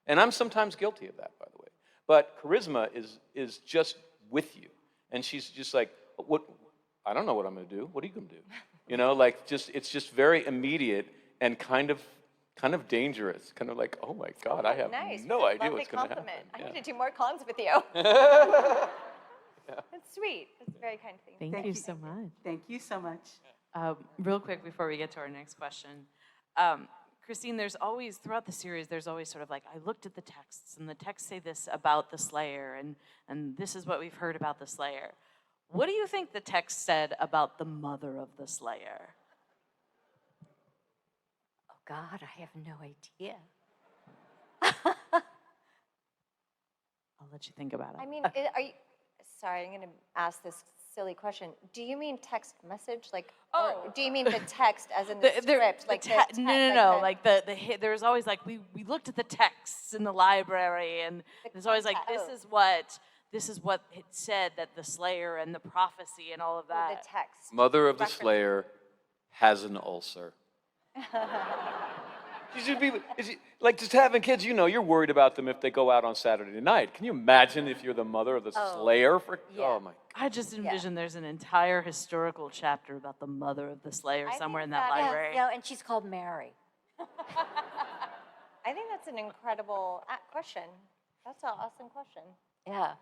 And I'm sometimes guilty of that, by the way. But Charisma is just with you. And she's just like, what? I don't know what I'm going to do. What are you going to do? It's just very immediate and kind of dangerous. Kind of like, oh my God, I have no idea what's going to happen. I need to do more cons with you. It's sweet. It's a very kind thing. Thank you so much. Thank you so much. Real quick before we get to our next question. Kristine, there's always, throughout the series, there's always sort of like, I looked at the texts, and the texts say this about the Slayer, and this is what we've heard about the Slayer. What do you think the text said about the mother of the Slayer? Oh, God, I have no idea. I'll let you think about it. I mean, sorry, I'm going to ask this silly question. Do you mean text message? Or do you mean the text as in the script? No. There's always like, we looked at the texts in the library, and there's always like, this is what it said, that the Slayer and the prophecy and all of that. The text. Mother of the Slayer has an ulcer. You should be, like just having kids, you're worried about them if they go out on Saturday night. Can you imagine if you're the mother of the Slayer? Oh my God. I just envision there's an entire historical chapter about the mother of the Slayer somewhere in that library. Yeah, and she's called Mary. I think that's an incredible question. That's an awesome question. Yeah.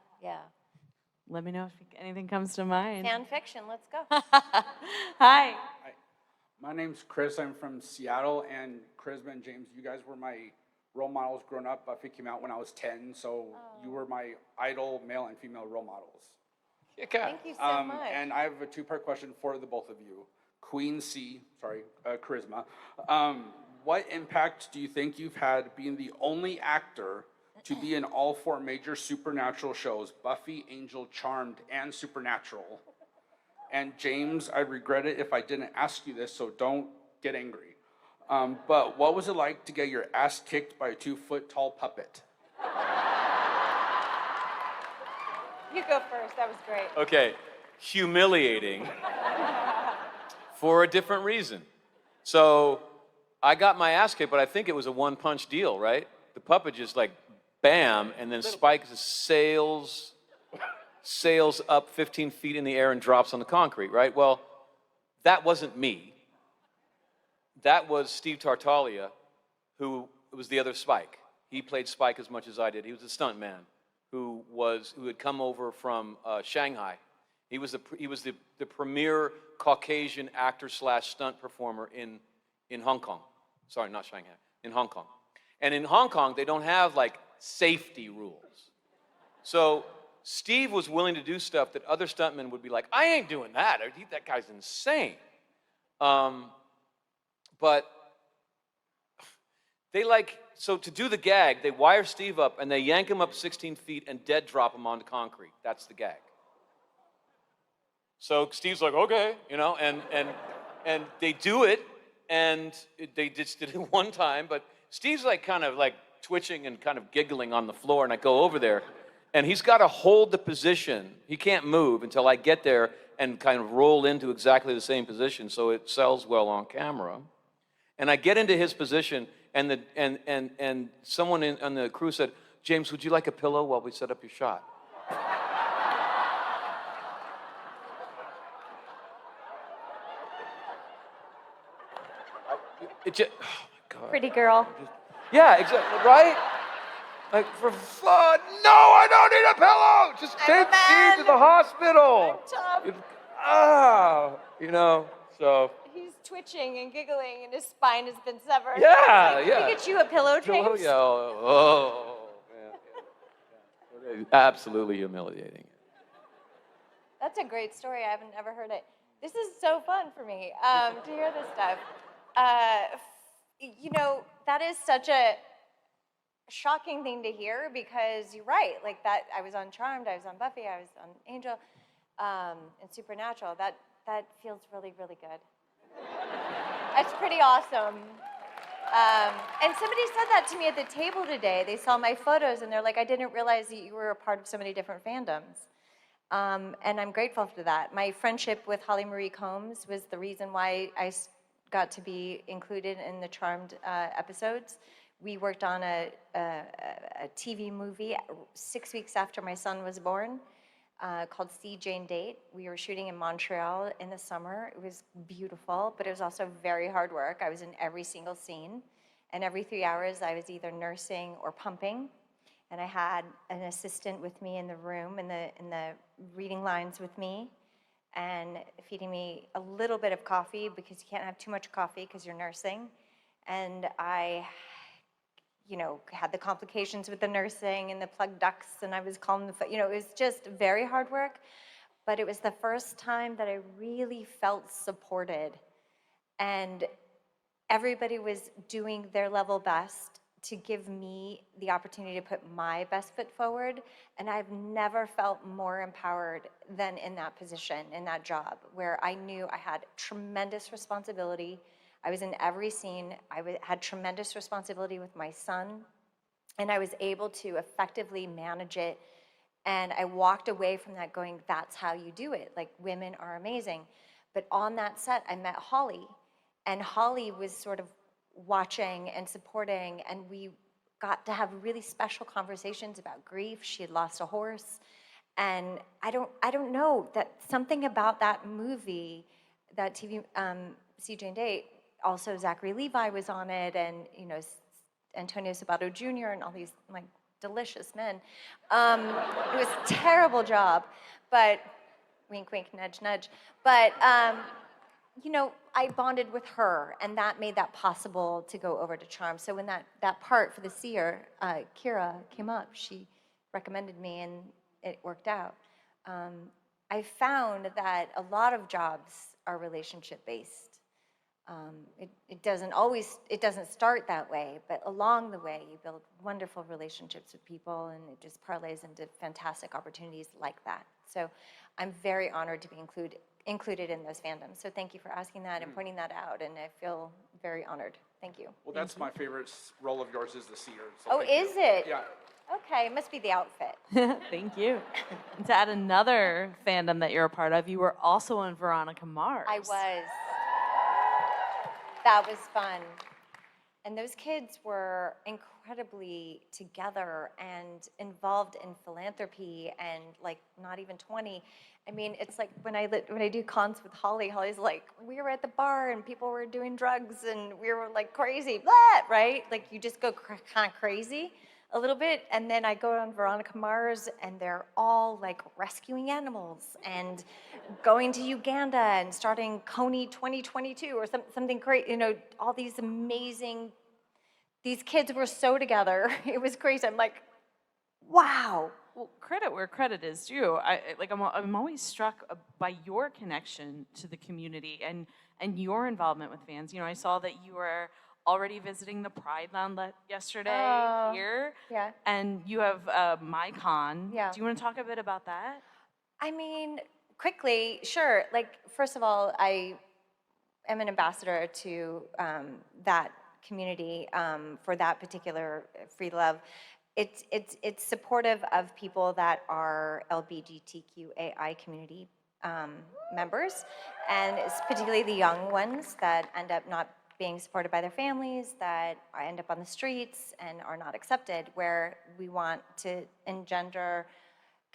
Let me know if anything comes to mind. Fan fiction, let's go. Hi. My name's Chris. I'm from Seattle, and Charisma and James, you guys were my role models growing up. Buffy came out when I was 10, so you were my idol male and female role models. Thank you so much. And I have a two-part question for the both of you. Charisma. What impact do you think you've had being the only actor to be in all 4 major Supernatural shows, Buffy, Angel, Charmed, and Supernatural? And James, I'd regret it if I didn't ask you this, so don't get angry. But what was it like to get your ass kicked by a 2-foot-tall puppet? You go first. That was great. Okay, humiliating for a different reason. So I got my ass kicked, but I think it was a one-punch deal, right? The puppet just like, bam, and then Spike just sails up 15 feet in the air and drops on the concrete, right? Well, that wasn't me. That was Steve Tartaglia, who was the other Spike. He played Spike as much as I did. He was a stunt man. who had come over from Shanghai. He was the premier Caucasian actor / stunt performer in Hong Kong. Sorry, not Shanghai, in Hong Kong. And in Hong Kong, they don't have like safety rules. So Steve was willing to do stuff that other stuntmen would be like, I ain't doing that. That guy's insane. But so to do the gag, they wire Steve up and they yank him up 16 feet and dead drop him onto concrete. That's the gag. So Steve's like, okay, and they do it, and they just did it one time, but Steve's kind of twitching and kind of giggling on the floor, and I go over there, and he's got to hold the position. He can't move until I get there and kind of roll into exactly the same position so it sells well on camera. And I get into his position, and someone on the crew said, James, would you like a pillow while we set up your shot? Oh my God. Pretty girl. Yeah, exactly, right? Like, for fun. No, I don't need a pillow. Just take Steve to the hospital. So. He's twitching and giggling, and his spine has been severed. Yeah, Can we get you a pillow, James? Yeah, man. Absolutely humiliating. That's a great story. I haven't ever heard it. This is so fun for me to hear this stuff. That is such a shocking thing to hear, because you're right. Like that, I was on Charmed, I was on Buffy, I was on Angel, and Supernatural. That feels really, really good. That's pretty awesome. And somebody said that to me at the table today. They saw my photos and they're like, I didn't realize that you were a part of so many different fandoms. And I'm grateful for that. My friendship with Holly Marie Combs was the reason why I got to be included in the Charmed episodes. We worked on a TV movie 6 weeks after my son was born called See Jane Date. We were shooting in Montreal in the summer. It was beautiful, but it was also very hard work. I was in every single scene, and every 3 hours I was either nursing or pumping. And I had an assistant with me in the room, in the reading lines with me, and feeding me a little bit of coffee, because you can't have too much coffee because you're nursing. And I, had the complications with the nursing and the plugged ducts, and I was calling it was just very hard work. But it was the first time that I really felt supported, and everybody was doing their level best to give me the opportunity to put my best foot forward. And I've never felt more empowered than in that position, in that job, where I knew I had tremendous responsibility. I was in every scene. I had tremendous responsibility with my son, and I was able to effectively manage it. And I walked away from that going, that's how you do it. Like, women are amazing. But on that set, I met Holly, and Holly was sort of watching and supporting, and we got to have really special conversations about grief. She had lost a horse, and I don't know, that something about that movie, that TV, See Jane Date, also Zachary Levi was on it, and Antonio Sabato Jr. and all these delicious men. It was a terrible job, but wink, wink, nudge, nudge. But I bonded with her, and that made that possible to go over to Charm. So when that part for the seer, Kira, came up, she recommended me, and it worked out. I found that a lot of jobs are relationship-based. It doesn't start that way, but along the way, you build wonderful relationships with people, and it just parlays into fantastic opportunities like that. So I'm very honored to be included in those fandoms. So thank you for asking that and pointing that out, and I feel very honored. Thank you. Well, that's my favorite role of yours, is the seer. So oh, is it? Yeah. Okay, it must be the outfit. Thank you. And to add another fandom that you're a part of, you were also in Veronica Mars. I was. That was fun. And those kids were incredibly together and involved in philanthropy, and not even 20. I mean, it's like when I do cons with Holly, Holly's like, we were at the bar and people were doing drugs and we were like crazy, blah, right? Like, you just go kind of crazy. a little bit, and then I go on Veronica Mars, and they're all like rescuing animals and going to Uganda and starting Coney 2022 or something great. You know, all these amazing. These kids were so together. It was crazy. I'm like, wow. Well, credit where credit is due. I'm always struck by your connection to the community and your involvement with fans. You know, I saw that you were already visiting the Pride Land yesterday here. Yeah. And you have MyCon. Yeah. Do you want to talk a bit about that? I mean, quickly, sure. Like, first of all, I am an ambassador to that community for that particular Free Love. It's supportive of people that are LGBTQAI community members, and it's particularly the young ones that end up not being supported by their families, that end up on the streets and are not accepted, where we want to engender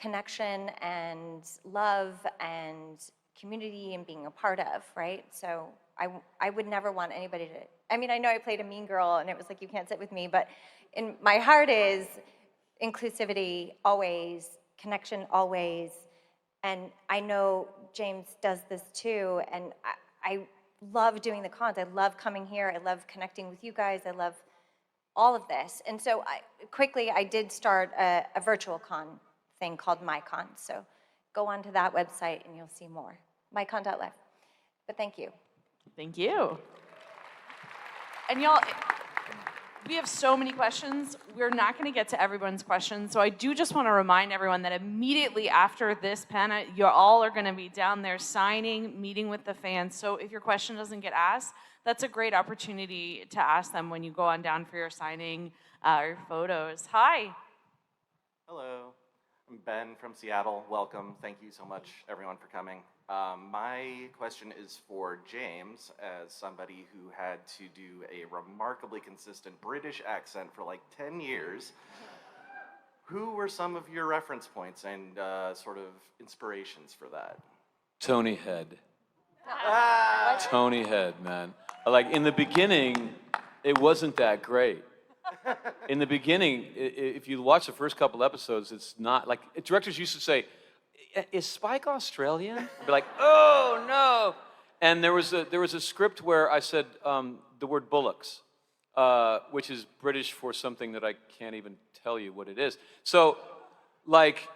connection and love and community and being a part of, right? So I would never want anybody to, I mean, I know I played a mean girl and it was like, you can't sit with me, but in my heart is inclusivity always, connection always, and I know James does this too, and I love doing the cons. I love coming here. I love connecting with you guys. I love all of this. And so I did start a virtual con thing called MyCon. So go onto that website and you'll see more. MyCon.live. But thank you. Thank you. And y'all, we have so many questions. We're not going to get to everyone's questions. So I do just want to remind everyone that immediately after this panel, you all are going to be down there signing, meeting with the fans. So if your question doesn't get asked, that's a great opportunity to ask them when you go on down for your signing or your photos. Hi. Hello. I'm Ben from Seattle. Welcome. Thank you so much, everyone, for coming. My question is for James, as somebody who had to do a remarkably consistent British accent for like 10 years. Who were some of your reference points and sort of inspirations for that? Tony Head. Tony Head, man. Like, in the beginning, it wasn't that great. In the beginning, if you watch the first couple episodes, it's not, like, directors used to say, is Spike Australian? I'd be like, oh, no. And there was a script where I said the word bullocks, which is British for something that I can't even tell you what it is. So, like,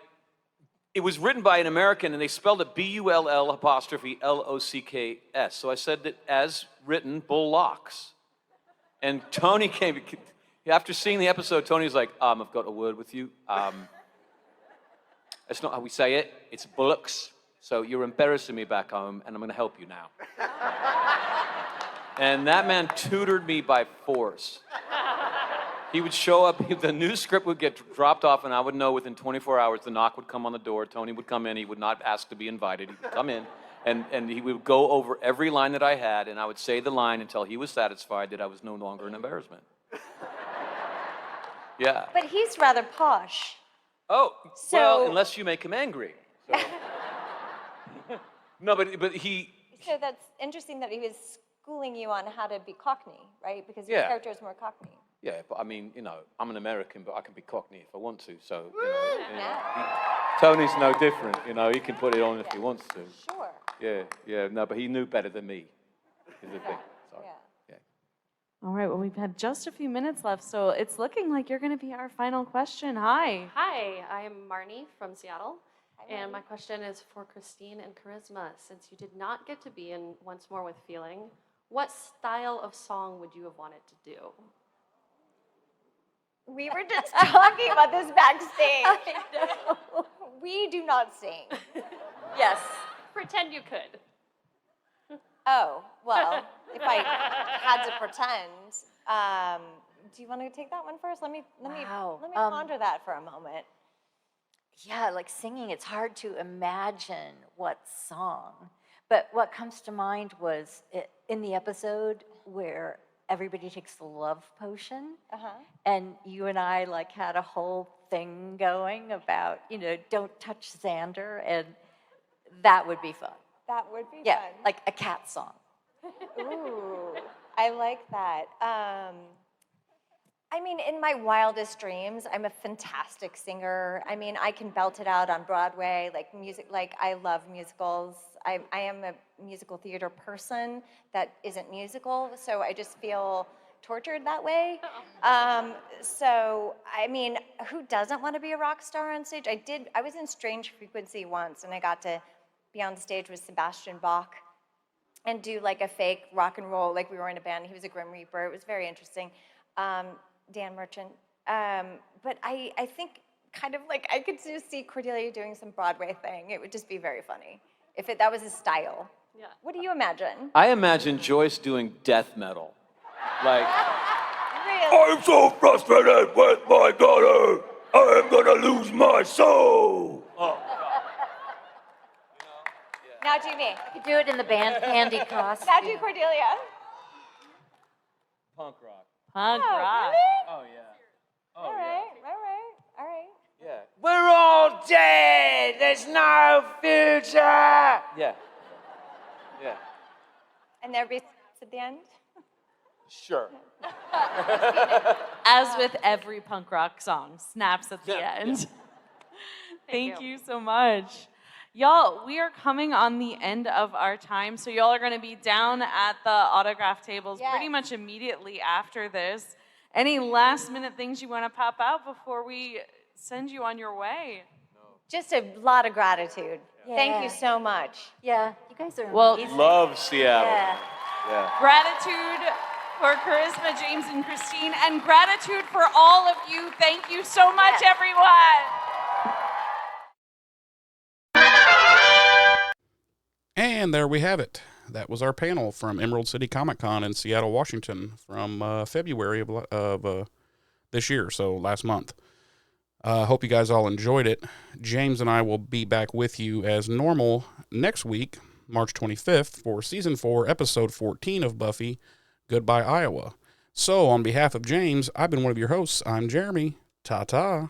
it was written by an American, and they spelled it BULL_LOCKS. So I said that as written, bullocks. And Tony came, after seeing the episode, Tony's like, I've got a word with you. That's not how we say it. It's bullocks. So you're embarrassing me back home, and I'm going to help you now. And that man tutored me by force. He would show up, the new script would get dropped off, and I would know within 24 hours the knock would come on the door, Tony would come in, he would not ask to be invited, he would come in, and he would go over every line that I had, and I would say the line until he was satisfied that I was no longer an embarrassment. Yeah. But he's rather posh. Oh, So- well, unless you make him angry. So. No, but he... So that's interesting that he was schooling you on how to be Cockney, right? Because your Yeah. character is more Cockney. Yeah, but I mean, you know, I'm an American, but I can be Cockney if I want to, so, Yeah. Tony's no different, you know, he can put it on if he wants to. Sure. Yeah, no, but he knew better than me. Is the thing. Sorry. All right, well, we've had just a few minutes left, so it's looking like you're going to be our final question. Hi. Hi, I'm Marnie from Seattle, and my question is for Kristine and Charisma. Since you did not get to be in Once More with Feeling, what style of song would you have wanted to do? We were just talking about this backstage. We do not sing. Yes. Pretend you could. Oh, well, if I had to pretend, do you want to take that one first? Let me Wow. ponder that for a moment. Yeah, like singing, it's hard to imagine what song. But what comes to mind was in the episode where everybody takes the love potion, and you and I like had a whole thing going about, you know, don't touch Xander, and that would be fun. That would be Yeah, fun. like a cat song. Ooh, I like that. I mean, in my wildest dreams, I'm a fantastic singer. I mean, I can belt it out on Broadway, like music, like I love musicals. I am a musical theater person that isn't musical, so I just feel tortured that way. So, I mean, who doesn't want to be a rock star on stage? I was in Strange Frequency once, and I got to be on stage with Sebastian Bach and do like a fake rock and roll, like we were in a band. He was a Grim Reaper. It was very interesting. Dan Merchant. But I think kind of like I could just see Cordelia doing some Broadway thing. It would just be very funny if that was his style. Yeah. What do you imagine? I imagine Joyce doing death metal. Like, Really? I'm so frustrated with my daughter. I am gonna lose my soul. oh, Now do me. You could do it in the band candy costume. Now do Cordelia. punk rock. Punk Oh, rock. really? Oh, yeah. Oh, All right. Yeah. We're all dead. There's no future. Yeah. Yeah. And there'd be at the end. Sure. As with every punk rock song, snaps at the Yeah, end. Thank you so much. Y'all, we are coming on the end of our time, so y'all are going to be down at the autograph tables Yes. pretty much immediately after this. Any last minute things you want to pop out before we send you on your way? Just a lot of gratitude. Thank Yeah. you so much. Yeah, you guys are Well, amazing. Love Seattle. Yeah. Yeah. Gratitude for Charisma, James, and Kristine, and gratitude for all of you. Thank you so much, everyone. And there we have it. That was our panel from Emerald City Comic Con in Seattle, Washington from February of this year, so last month. Hope you guys all enjoyed it. James and I will be back with you as normal next week, March 25th, for Season 4, Episode 14 of Buffy, Goodbye, Iowa. So, on behalf of James, I've been one of your hosts. I'm Jeremy. Ta-ta.